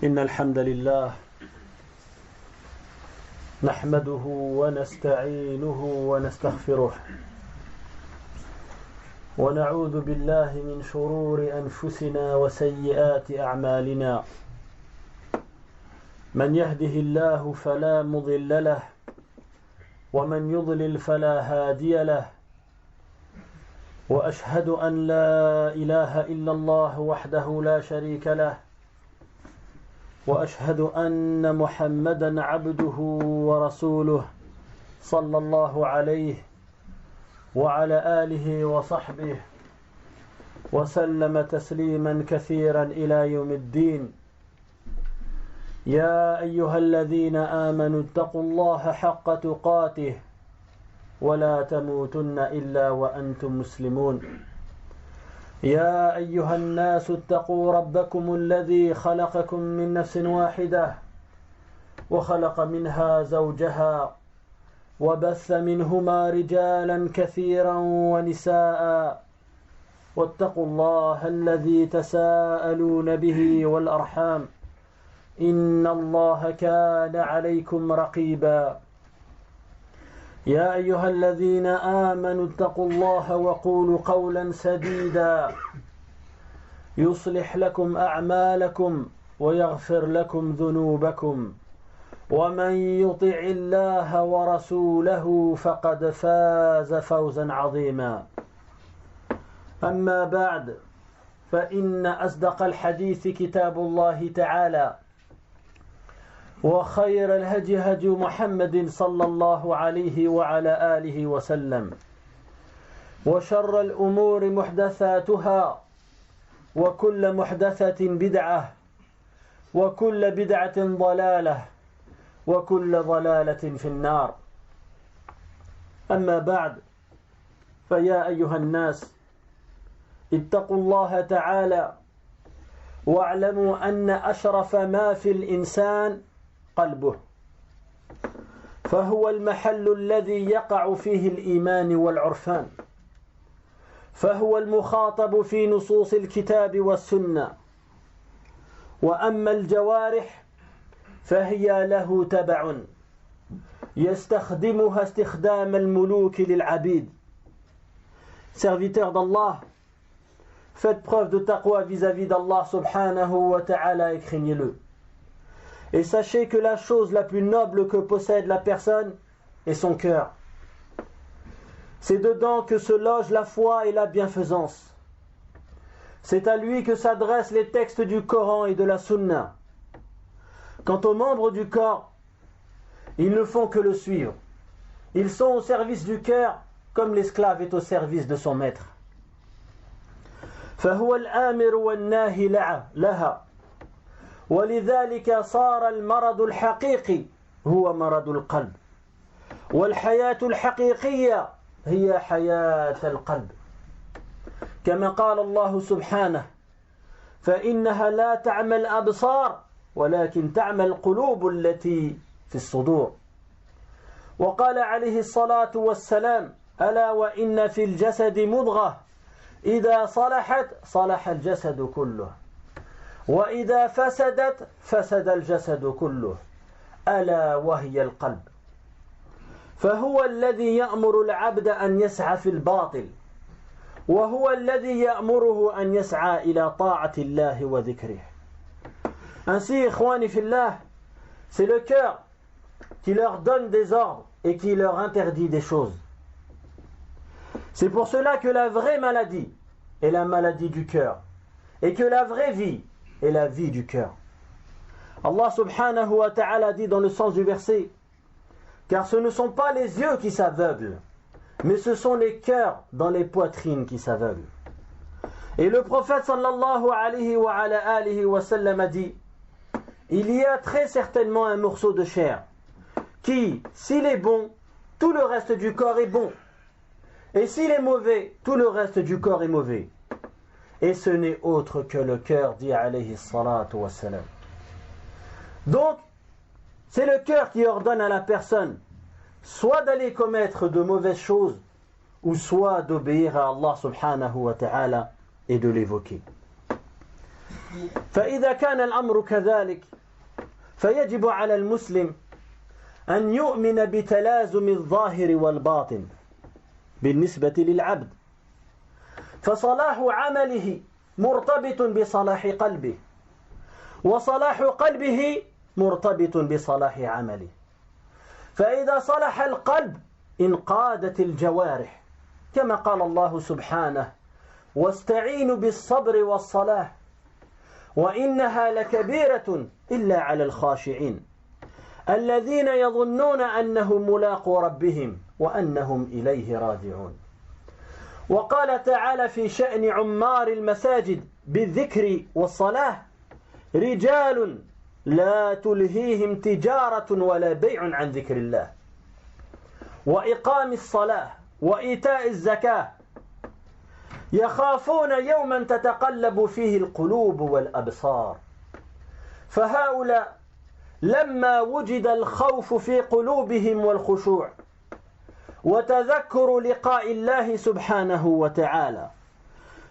إن الحمد لله نحمده ونستعينه ونستغفره ونعوذ بالله من شرور أنفسنا وسيئات أعمالنا من يهده الله فلا مضل له ومن يضلل فلا هادي له وأشهد أن لا إله إلا الله وحده لا شريك له وأشهد أن محمدًا عبده ورسوله صلى الله عليه وعلى آله وصحبه وسلم تسليمًا كثيرًا إلى يوم الدين. يا أيها الذين آمنوا اتقوا الله حق تقاته ولا تموتن إلا وأنتم مسلمون. يا أيها الناس اتقوا ربكم الذي خلقكم من نفس واحدة وخلق منها زوجها وبث منهما رجالا كثيرا ونساء واتقوا الله الذي تساءلون به والأرحام إن الله كان عليكم رقيبا. يا أيها الذين آمنوا اتقوا الله وقولوا قولا سديدا يصلح لكم أعمالكم ويغفر لكم ذنوبكم ومن يطع الله ورسوله فقد فاز فوزا عظيما. أما بعد فإن أصدق الحديث كتاب الله تعالى وخير الهدي هدي محمد صلى الله عليه وعلى آله وسلم وشر الأمور محدثاتها وكل محدثة بدعة وكل بدعة ضلالة وكل ضلالة في النار. أما بعد فيا أيها الناس اتقوا الله تعالى واعلموا أن أشرف ما في الإنسان قلبه فهو المحل الذي يقع فيه الإيمان والعرفان فهو المخاطب في نصوص الكتاب والسنة. وأما الجوارح فهي له تبع يستخدمها استخدام الملوك للعبيد. Serviteurs d'Allah, faites preuve de taqwa vis-à-vis d'Allah subhanahu wa ta'ala et craignez-le. Et sachez que la chose la plus noble que possède la personne est son cœur. C'est dedans que se loge la foi et la bienfaisance. C'est à lui que s'adressent les textes du Coran et de la Sunna. Quant aux membres du corps, ils ne font que le suivre. Ils sont au service du cœur comme l'esclave est au service de son maître. فهو الآمر والناهي لها ولذلك صار المرض الحقيقي هو مرض القلب والحياة الحقيقية هي حياة القلب كما قال الله سبحانه فإنها لا تعمى الأبصار ولكن تعمى القلوب التي في الصدور. وقال عليه الصلاة والسلام ألا وإن في الجسد مضغة إذا صلحت صلح الجسد كله وإذا فسدت فسد الجسد كله ألا وهي القلب فهو الذي يأمر العبد أن يسعى في الباطل وهو الذي يأمره أن يسعى إلى طاعة الله وذكره. Ainsi, ikhwani fillah, c'est le cœur qui leur donne des ordres et qui leur interdit des choses. C'est pour cela que la vraie maladie est la maladie du cœur et que la vraie vie est la vie du cœur. Allah subhanahu wa ta'ala dit dans le sens du verset car ce ne sont pas les yeux qui s'aveuglent mais ce sont les cœurs dans les poitrines qui s'aveuglent. Et le prophète sallallahu alayhi wa alihi wa sallam a dit il y a très certainement un morceau de chair qui, s'il est bon, tout le reste du corps est bon. Et s'il est mauvais, tout le reste du corps est mauvais. Et ce n'est autre que le cœur, dit alayhi salatu wassalam. Donc, c'est le cœur qui ordonne à la personne soit d'aller commettre de mauvaises choses ou soit d'obéir à Allah subhanahu wa ta'ala et de l'évoquer. فإذا كان الأمر كذلك فيجب على المسلم أن يؤمن بتلازم الظاهر والباطن بالنسبة للعبد، فصلاح عمله مرتبط بصلاح قلبه، وصلاح قلبه مرتبط بصلاح عمله. فإذا صلح القلب انقادت الجوارح، كما قال الله سبحانه: واستعينوا بالصبر والصلاة وإنها لكبيرة إلا على الخاشعين الذين يظنون أنهم ملاقو ربهم وأنهم إليه راجعون. وقال تعالى في شأن عمار المساجد بالذكر والصلاة: رجال لا تلهيهم تجارة ولا بيع عن ذكر الله وإقام الصلاة وإيتاء الزكاة يخافون يوما تتقلب فيه القلوب والأبصار. فهؤلاء لما وجد الخوف في قلوبهم والخشوع وتذكر لقاء الله سبحانه وتعالى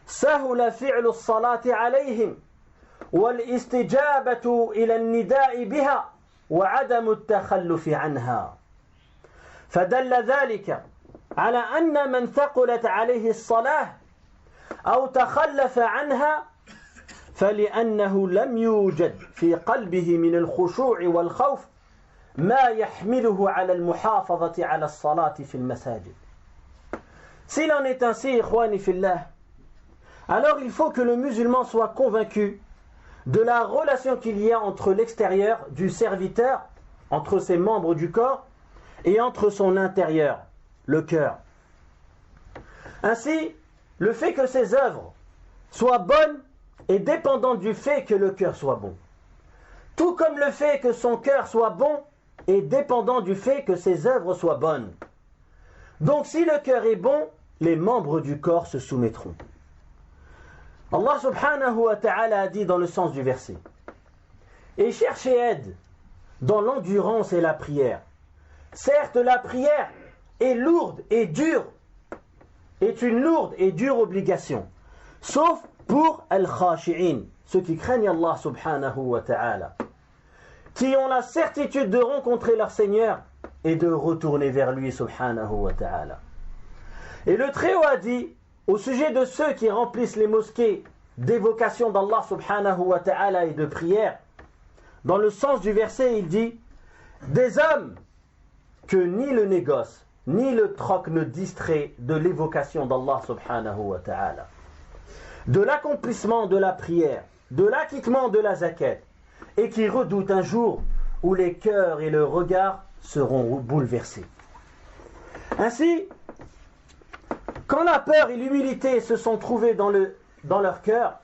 سهل فعل الصلاة عليهم والاستجابة إلى النداء بها وعدم التخلف عنها. فدل ذلك على أن من ثقلت عليه الصلاة أو تخلف عنها فلأنه لم يوجد في قلبه من الخشوع والخوف ما يحمله على المحافظة على الصلاة في المساجد. S'il en est ainsi, ikhwani fillah, alors il faut que le musulman soit convaincu de la relation qu'il y a entre l'extérieur du serviteur, entre ses membres du corps, et entre son intérieur, le cœur. Ainsi, le fait que ses œuvres soient bonnes est dépendant du fait que le cœur soit bon. Tout comme le fait que son cœur soit bon est dépendant du fait que ses œuvres soient bonnes. Donc si le cœur est bon, les membres du corps se soumettront. Allah subhanahu wa ta'ala a dit dans le sens du verset: et cherchez aide dans l'endurance et la prière. Certes, la prière est lourde et dure, est une lourde et dure obligation, sauf pour al-khashi'in, ceux qui craignent Allah subhanahu wa ta'ala, qui ont la certitude de rencontrer leur Seigneur et de retourner vers lui subhanahu wa ta'ala. Et le Très-Haut a dit au sujet de ceux qui remplissent les mosquées d'évocation d'Allah subhanahu wa ta'ala et de prière, dans le sens du verset, il dit: des hommes que ni le négoce ni le troc ne distrait de l'évocation d'Allah subhanahu wa ta'ala, de l'accomplissement de la prière, de l'acquittement de la zakat, et qui redoutent un jour où les cœurs et le regard seront bouleversés. Ainsi, quand la peur et l'humilité se sont trouvées dans leur cœur,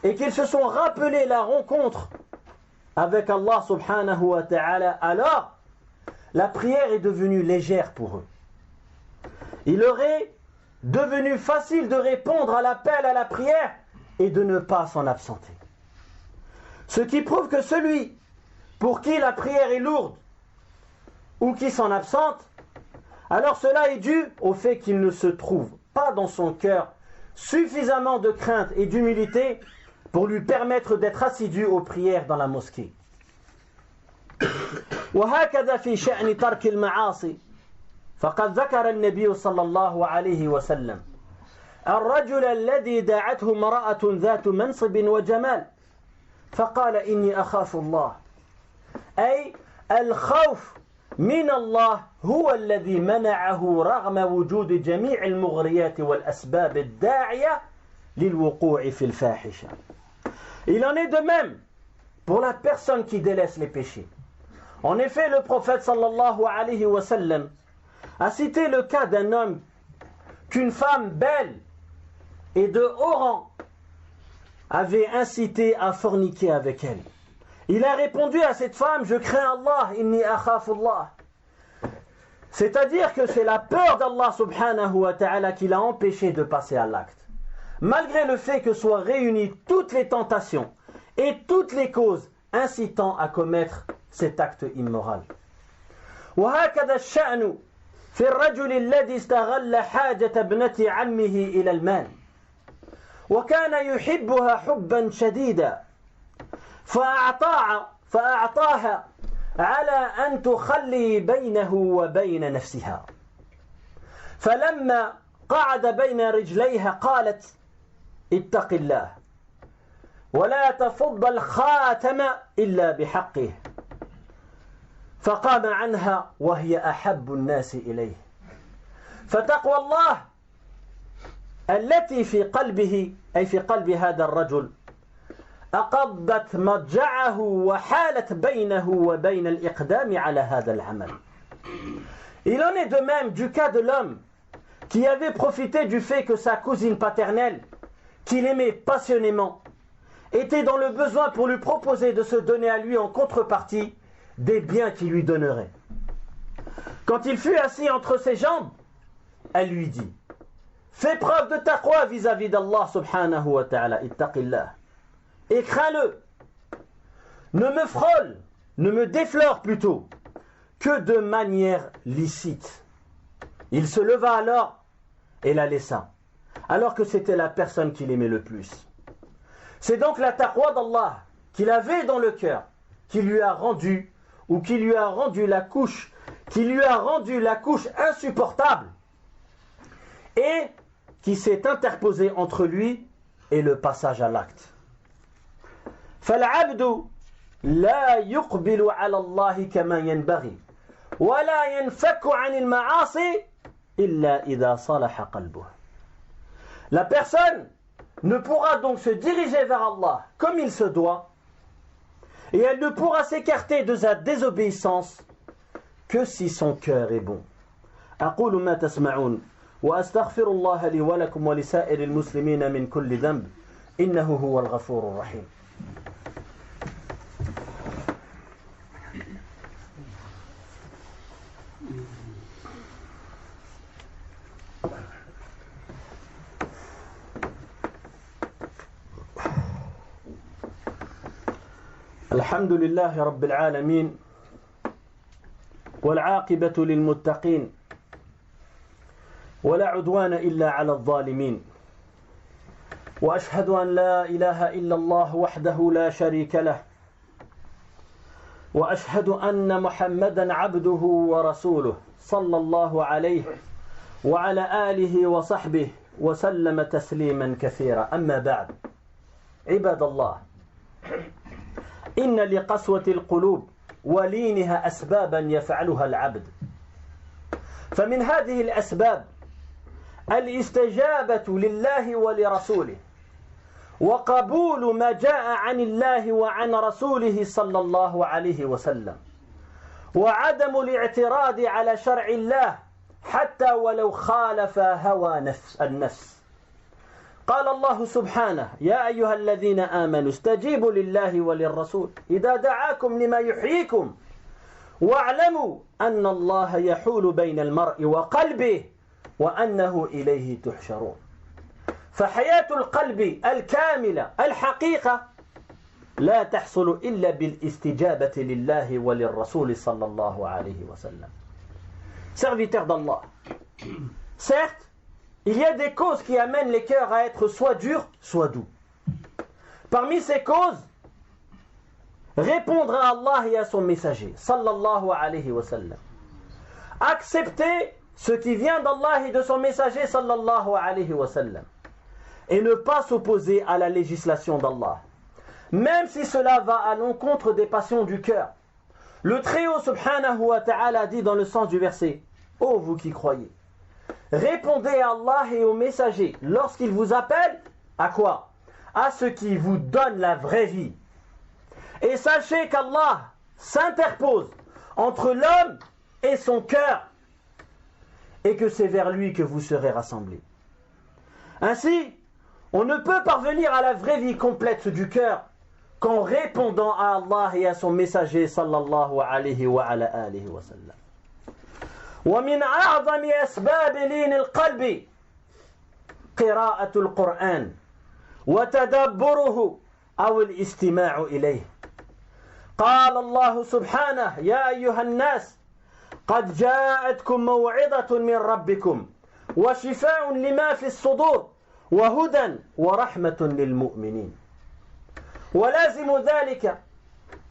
et qu'ils se sont rappelés la rencontre avec Allah subhanahu wa ta'ala, alors la prière est devenue légère pour eux. Il leur est devenu facile de répondre à l'appel à la prière et de ne pas s'en absenter. Ce qui prouve que celui pour qui la prière est lourde ou qui s'en absente, alors cela est dû au fait qu'il ne se trouve pas dans son cœur suffisamment de crainte et d'humilité pour lui permettre d'être assidu aux prières dans la mosquée. وهكذا في شأن ترك المعاصي فقد ذكر النبي صلى الله عليه وسلم الرجل الذي دعته امرأة ذات منصب وجمال فقال إني أخاف الله، أي الخوف من الله هو الذي منعه رغم وجود جميع المغريات والأسباب الداعية للوقوع في الفاحشة. Il en est de même pour la personne qui délaisse les péchés. En effet, le prophète sallallahu alayhi wa sallam a cité le cas d'un homme qu'une femme belle et de haut rang avait incité à forniquer avec elle. Il a répondu à cette femme: je crains Allah, inni akhafullah. C'est-à-dire que c'est la peur d'Allah subhanahu wa ta'ala qui l'a empêché de passer à l'acte. Malgré le fait que soient réunies toutes les tentations et toutes les causes incitant à commettre cet acte immoral. وهكذا الشأن في الرجل الذي استغل حاجة ابنة عمه إلى المال وكان يحبها حبا شديدا فأعطاها على أن تخلي بينه وبين نفسها. فلما قعد بين رجليها قالت اتق الله ولا تفض الخاتم إلا بحقه، فقام عنها وهي أحب الناس إليه. فتقوى الله التي في قلبه أي في قلب هذا الرجل أقضت مضجعه وحالت بينه وبين الإقدام على هذا العمل. Il en est de même du cas de l'homme qui avait profité du fait que sa cousine paternelle, qu'il aimait passionnément, était dans le besoin pour lui proposer de se donner à lui en contrepartie des biens qu'il lui donnerait. Quand il fut assis entre ses jambes, elle lui dit: fais preuve de taqwa vis-à-vis d'Allah subhanahu wa ta'ala, ittaqillah, et crains-le. Ne me frôle, ne me déflore plutôt que de manière licite. Il se leva alors et la laissa, alors que c'était la personne qu'il aimait le plus. C'est donc la taqwa d'Allah qu'il avait dans le cœur qui lui a rendu, ou qui lui a rendu la couche, insupportable et qui s'est interposée entre lui et le passage à l'acte. فالعبد لا يقبل على الله كما ينبغي ولا ينفك عن المعاصي إلا إذا صلح قلبه. La personne ne pourra donc se diriger vers Allah comme il se doit, et elle ne pourra s'écarter de sa désobéissance que si son cœur est bon. أقول ما تسمعون وأستغفر الله لي ولكم ولسائر المسلمين من كل ذنب إنه هو الغفور الرحيم. الحمد لله رب العالمين والعاقبة للمتقين ولا عدوان إلا على الظالمين، وأشهد أن لا إله إلا الله وحده لا شريك له، وأشهد أن محمدا عبده ورسوله صلى الله عليه وعلى آله وصحبه وسلم تسليما كثيرا. أما بعد، عباد الله، إن لقسوة القلوب ولينها أسبابا يفعلها العبد، فمن هذه الأسباب الاستجابة لله ولرسوله وقبول ما جاء عن الله وعن رسوله صلى الله عليه وسلم، وعدم الاعتراض على شرع الله حتى ولو خالف هوى النفس. قال الله سبحانه: يا أيها الذين آمنوا استجيبوا لله وللرسول إذا دعاكم لما يحييكم واعلموا أن الله يحول بين المرء وقلبه وأنه إليه تحشرون. فحياة القلب الكاملة الحقيقة لا تحصل إلا بالاستجابة لله وللرسول صلى الله عليه وسلم. Serviteurs d'Allah, certes, il y a des causes qui amènent les cœurs à être soit durs, soit doux. Parmi ces causes, répondre à Allah et à son messager, sallallahu alayhi wa sallam. Accepter ce qui vient d'Allah et de son messager, sallallahu alayhi wa sallam. Et ne pas s'opposer à la législation d'Allah, même si cela va à l'encontre des passions du cœur. Le Très-Haut subhanahu wa ta'ala dit dans le sens du verset: ô vous qui croyez, répondez à Allah et au messager lorsqu'il vous appelle à quoi? À ce qui vous donne la vraie vie. Et sachez qu'Allah s'interpose entre l'homme et son cœur, et que c'est vers lui que vous serez rassemblés. Ainsi, on ne peut parvenir à la vraie vie complète du cœur qu'en répondant à Allah et à son messager sallallahu alayhi wa ala alihi wa sallam. ومن أعظم أسباب لين القلب قراءة القرآن وتدبره أو الاستماع إليه. قال الله سبحانه: يا أيها الناس قد جاءتكم موعظة من ربكم وشفاء لما في الصدور وهدى ورحمة للمؤمنين. ولازم ذلك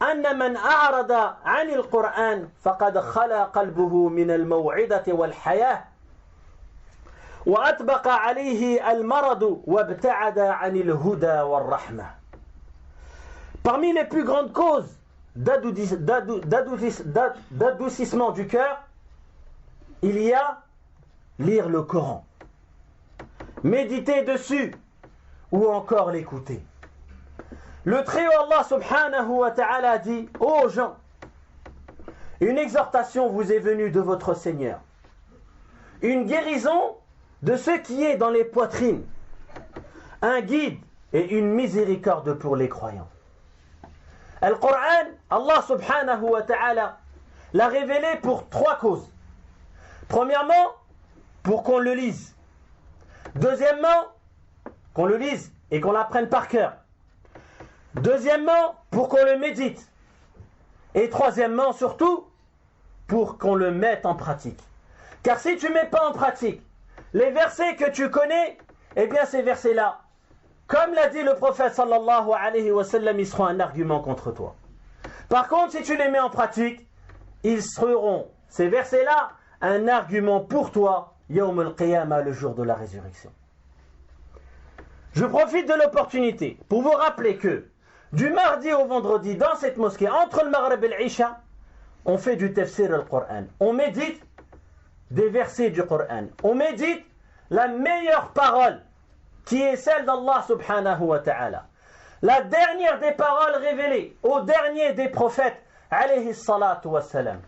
أن من أعرض عن القرآن فقد خلا قلبه من الموعظة والحياة وأطبق عليه المرض وابتعد عن الهدى والرحمة. Parmi les plus grandes causes d'adoucissement du cœur, il y a lire le Coran, méditer dessus ou encore l'écouter. Le Très-Haut Allah subhanahu wa ta'ala dit: ô gens, une exhortation vous est venue de votre Seigneur, une guérison de ce qui est dans les poitrines, un guide et une miséricorde pour les croyants. Al-Qur'an, Allah subhanahu wa ta'ala l'a révélé pour 3 causes. Premièrement, pour qu'on le lise. Deuxièmement, qu'on le lise et qu'on l'apprenne par cœur. Deuxièmement, pour qu'on le médite. Et troisièmement, surtout, pour qu'on le mette en pratique. Car si tu ne mets pas en pratique les versets que tu connais, eh bien ces versets-là, comme l'a dit le prophète sallallahu alayhi wa sallam, ils seront un argument contre toi. Par contre, si tu les mets en pratique, ils seront, ces versets-là, un argument pour toi, Yawm al-Qiyamah, le jour de la résurrection. Je profite de l'opportunité pour vous rappeler que du mardi au vendredi, dans cette mosquée, entre le Maghrib et l'Isha, on fait du tafsir al-Qur'an. On médite des versets du Qur'an. On médite la meilleure parole, qui est celle d'Allah subhanahu wa ta'ala. La dernière des paroles révélées au dernier des prophètes, alayhi salatu wa salam.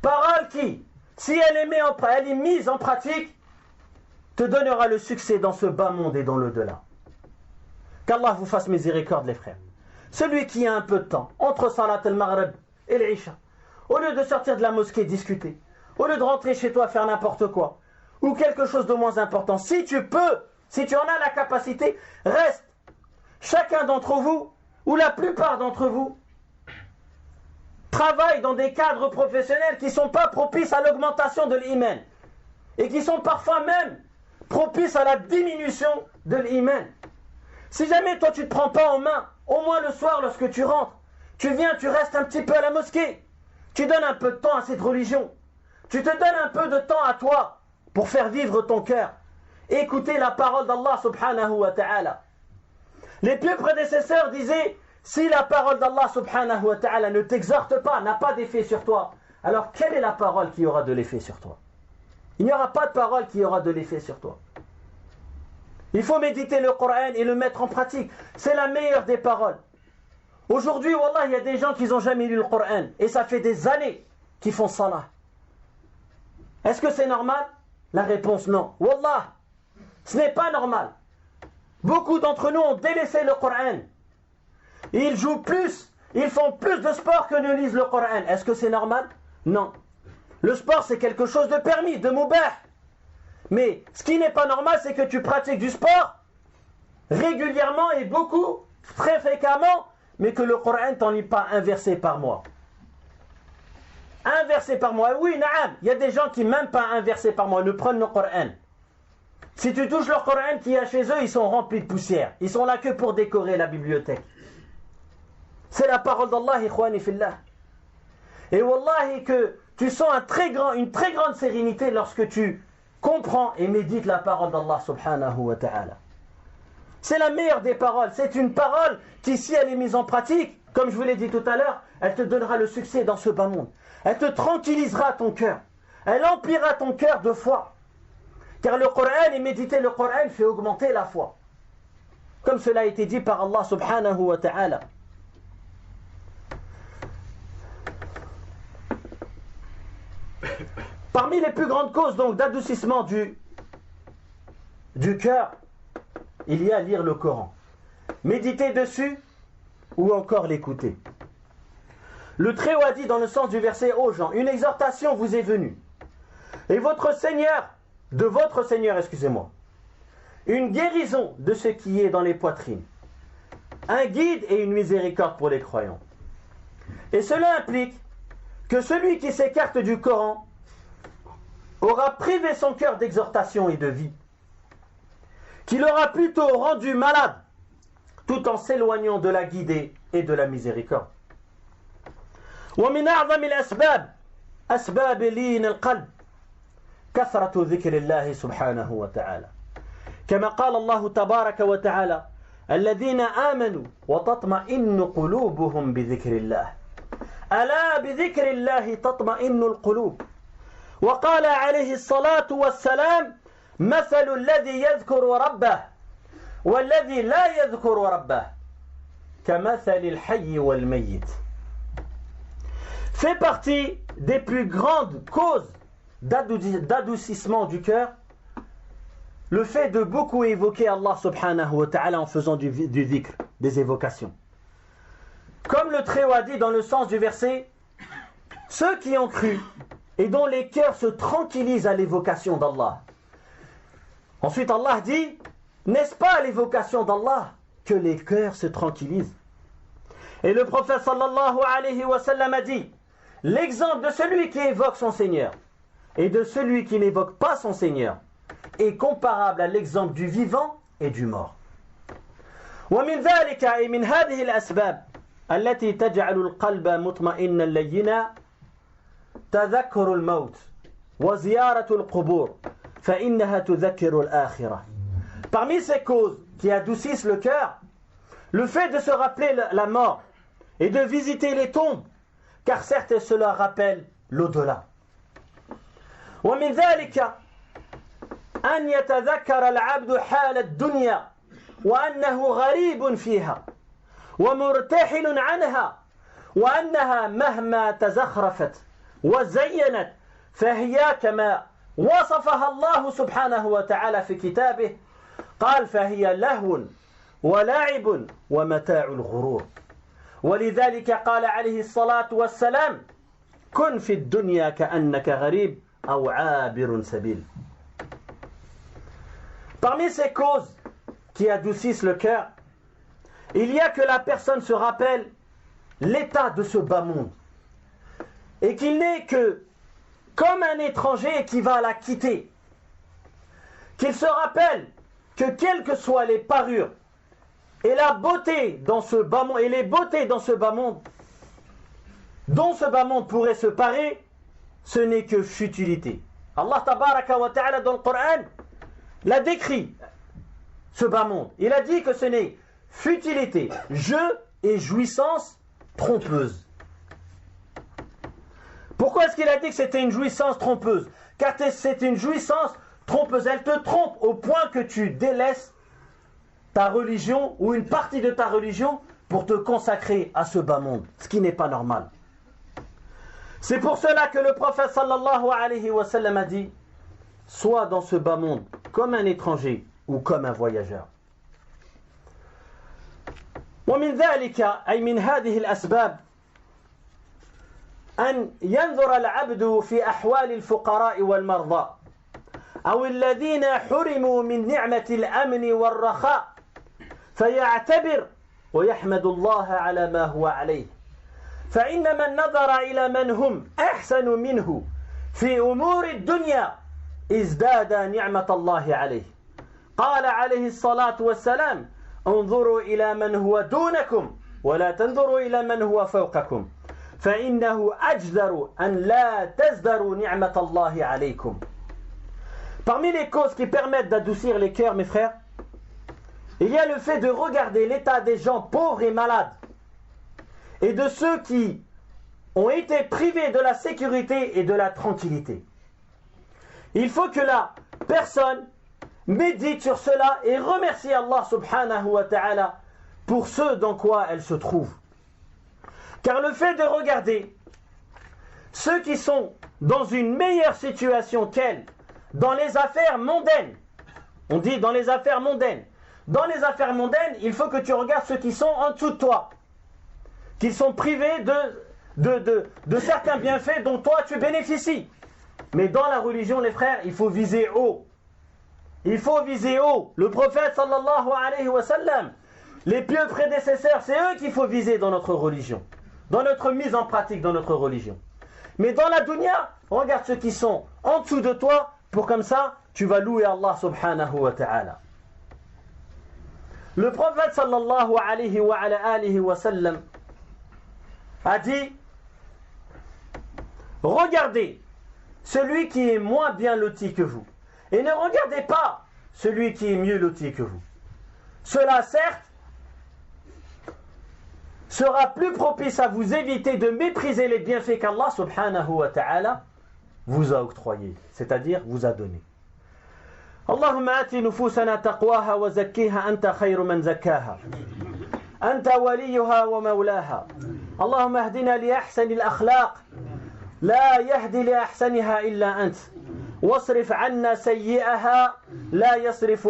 Parole qui, si elle est mise en pratique, te donnera le succès dans ce bas monde et dans l'au-delà. Qu'Allah vous fasse miséricorde, les frères. Celui qui a un peu de temps, entre Salat al-Maghrib et l'Isha, au lieu de sortir de la mosquée discuter, au lieu de rentrer chez toi faire n'importe quoi, ou quelque chose de moins important, si tu peux, si tu en as la capacité, reste. Chacun d'entre vous, ou la plupart d'entre vous, travaille dans des cadres professionnels qui ne sont pas propices à l'augmentation de l'iman, et qui sont parfois même propices à la diminution de l'iman. Si jamais toi tu ne te prends pas en main, au moins le soir lorsque tu rentres, tu viens, tu restes un petit peu à la mosquée, tu donnes un peu de temps à cette religion, tu te donnes un peu de temps à toi pour faire vivre ton cœur, écouter la parole d'Allah subhanahu wa ta'ala. Les plus prédécesseurs disaient: si la parole d'Allah subhanahu wa ta'ala ne t'exhorte pas, n'a pas d'effet sur toi, alors quelle est la parole qui aura de l'effet sur toi? Il n'y aura pas de parole qui aura de l'effet sur toi. Il faut méditer le Coran et le mettre en pratique. C'est la meilleure des paroles. Aujourd'hui, wallah, il y a des gens qui n'ont jamais lu le Coran et ça fait des années qu'ils font salah. Est-ce que c'est normal? La réponse non. Wallah, ce n'est pas normal. Beaucoup d'entre nous ont délaissé le Coran. Ils jouent plus, ils font plus de sport que ne lisent le Coran. Est-ce que c'est normal? Non. Le sport, c'est quelque chose de permis, de mubah. Mais ce qui n'est pas normal, c'est que tu pratiques du sport régulièrement et beaucoup, très fréquemment, mais que le Coran t'en lit pas un verset par mois. Un verset par mois. Oui, naam, il y a des gens qui même pas un verset par mois ne prennent le Coran. Si tu touches le Coran qu'il y a chez eux, ils sont remplis de poussière. Ils sont là que pour décorer la bibliothèque. C'est la parole d'Allah, ikhwani fillah. Et wallahi que tu sens une très grande sérénité lorsque tu comprends et médites la parole d'Allah subhanahu wa ta'ala. C'est la meilleure des paroles. C'est une parole qui, si elle est mise en pratique, comme je vous l'ai dit tout à l'heure, elle te donnera le succès dans ce bas monde. Elle te tranquillisera ton cœur. Elle emplira ton cœur de foi. Car le Coran et méditer le Coran fait augmenter la foi. Comme cela a été dit par Allah subhanahu wa ta'ala. Parmi les plus grandes causes donc d'adoucissement du cœur, il y a lire le Coran, méditer dessus ou encore l'écouter. Le Très-Haut a dit dans le sens du verset: ô gens, une exhortation vous est venue, et votre Seigneur, de votre Seigneur, excusez-moi, une guérison de ce qui est dans les poitrines, un guide et une miséricorde pour les croyants. Et cela implique que celui qui s'écarte du Coran aura privé son cœur d'exhortation et de vie, qui l'aura plutôt rendu malade, tout en s'éloignant de la guidée et de la miséricorde. ومن أعظم الأسباب أسباب لين القلب كثرة ذكر الله سبحانه وتعالى كما قال الله تبارك وتعالى الذين آمنوا وتطمئن قلوبهم بذكر الله ألا بذكر الله تطمئن القلوب وقال عليه الصلاة والسلام مثل الذي يذكر ربه والذي لا يذكر ربه كمثل الحي والميت fait partie des plus grandes causes d'adoucissement du cœur le fait de beaucoup évoquer Allah subhanahu wa ta'ala en faisant du dhikr, des évocations. Comme le Très-Haut a dit dans le sens du verset, ceux qui ont cru et dont les cœurs se tranquillisent à l'évocation d'Allah. Ensuite Allah dit, n'est-ce pas à l'évocation d'Allah que les cœurs se tranquillisent? Et le prophète sallallahu alayhi wa sallam a dit, l'exemple de celui qui évoque son Seigneur et de celui qui n'évoque pas son Seigneur est comparable à l'exemple du vivant et du mort. ومن ذلك أي من هذه الأسباب التي تجعل القلب مطمئنا لينا تذكر الموت وزيارة القبور فإنها تذكر الآخرة. Parmi ces causes qui adoucissent le cœur, le fait de se rappeler la mort et de visiter les tombes, car certes cela rappelle l'au-delà. ومن ذلك أن يتذكر العبد حال الدنيا وأنه غريب فيها ومرتحل عنها وأنها مهما تزخرفت وزينت فهي كما وصفها الله سبحانه وتعالى في كتابه قال فهي لهو ولعب ومتاع الغرور ولذلك قال عليه الصلاة والسلام كن في الدنيا كأنك غريب أو عابر سبيل. Parmi ces causes qui adoucissent le cœur, il y a que la personne se rappelle l'état de ce bas monde et qu'il n'est que comme un étranger qui va la quitter, qu'il se rappelle que quelles que soient les parures et la beauté dans ce bas monde et les beautés dans ce bas monde dont ce bas monde pourrait se parer, ce n'est que futilité. Allah tabaraka wa ta'ala dans le Coran l'a décrit, ce bas monde. Il a dit que ce n'est futilité, jeu et jouissance trompeuse. Pourquoi est-ce qu'il a dit que c'était une jouissance trompeuse? Car c'est une jouissance trompeuse. Elle te trompe au point que tu délaisses ta religion ou une partie de ta religion pour te consacrer à ce bas monde, ce qui n'est pas normal. C'est pour cela que le prophète sallallahu alayhi wa sallam a dit, sois dans ce bas monde comme un étranger ou comme un voyageur. ومن ذلك أي من هذه الأسباب أن ينظر العبد في أحوال الفقراء والمرضى أو الذين حرموا من نعمة الأمن والرخاء فيعتبر ويحمد الله على ما هو عليه فإن من نظر إلى من هم أحسن منه في أمور الدنيا ازداد نعمة الله عليه قال عليه الصلاة والسلام انظروا إلى من هو دونكم ولا تنظروا إلى من هو فوقكم فإنه أجدر أن لا تزدروا نعمة الله عليكم. Parmi les causes qui permettent d'adoucir les cœurs, mes frères, il y a le fait de regarder l'état des gens pauvres et malades et de ceux qui ont été privés de la sécurité et de la tranquillité. Il faut que la personne médite sur cela et remercie Allah subhanahu wa ta'ala pour ce dans quoi elle se trouve. Car le fait de regarder ceux qui sont dans une meilleure situation qu'elle, dans les affaires mondaines, on dit dans les affaires mondaines, dans les affaires mondaines, il faut que tu regardes ceux qui sont en dessous de toi, qui sont privés de certains bienfaits dont toi tu bénéficies. Mais dans la religion, les frères, il faut viser haut. Il faut viser haut. Le prophète sallallahu alayhi wa sallam, les pieux prédécesseurs, c'est eux qu'il faut viser dans notre religion, dans notre mise en pratique dans notre religion. Mais dans la dunya, regarde ceux qui sont en dessous de toi, pour comme ça, tu vas louer Allah subhanahu wa ta'ala. Le prophète sallallahu alayhi wa sallam a dit: regardez celui qui est moins bien loti que vous, et ne regardez pas celui qui est mieux loti que vous. Cela, certes, sera plus propice à vous éviter de mépriser les bienfaits qu'Allah subhanahu wa ta'ala vous a octroyés, c'est-à-dire vous a donnés. اللهم آت نفوسنا تقواها وزكيها أنت خير من زكاها أنت وليها ومولاها اللهم اهدنا لأحسن الأخلاق لا يهدي لأحسنها إلا أنت واصرف عنا سيئها لا يصرف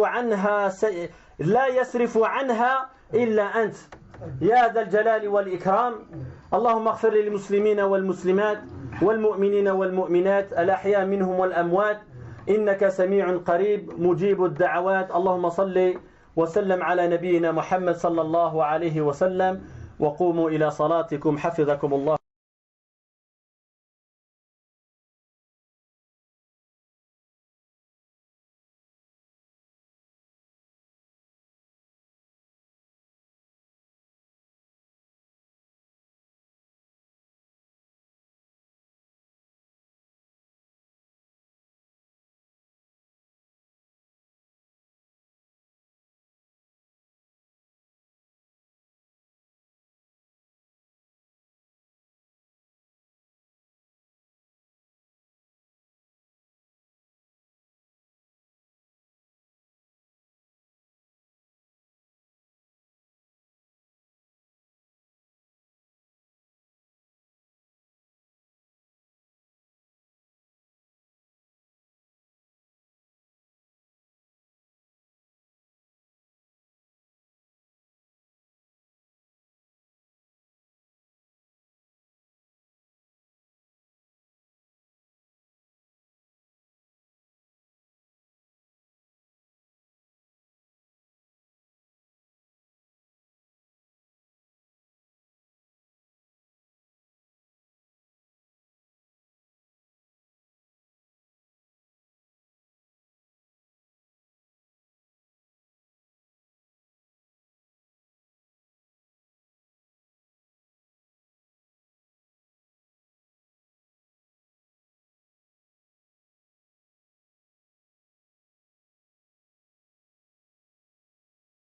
عنها إلا أنت يا ذا الجلال والإكرام. اللهم اغفر للمسلمين والمسلمات والمؤمنين والمؤمنات الأحياء منهم والأموات إنك سميع قريب مجيب الدعوات. اللهم صل وسلم على نبينا محمد صلى الله عليه وسلم وقوموا إلى صلاتكم حفظكم الله.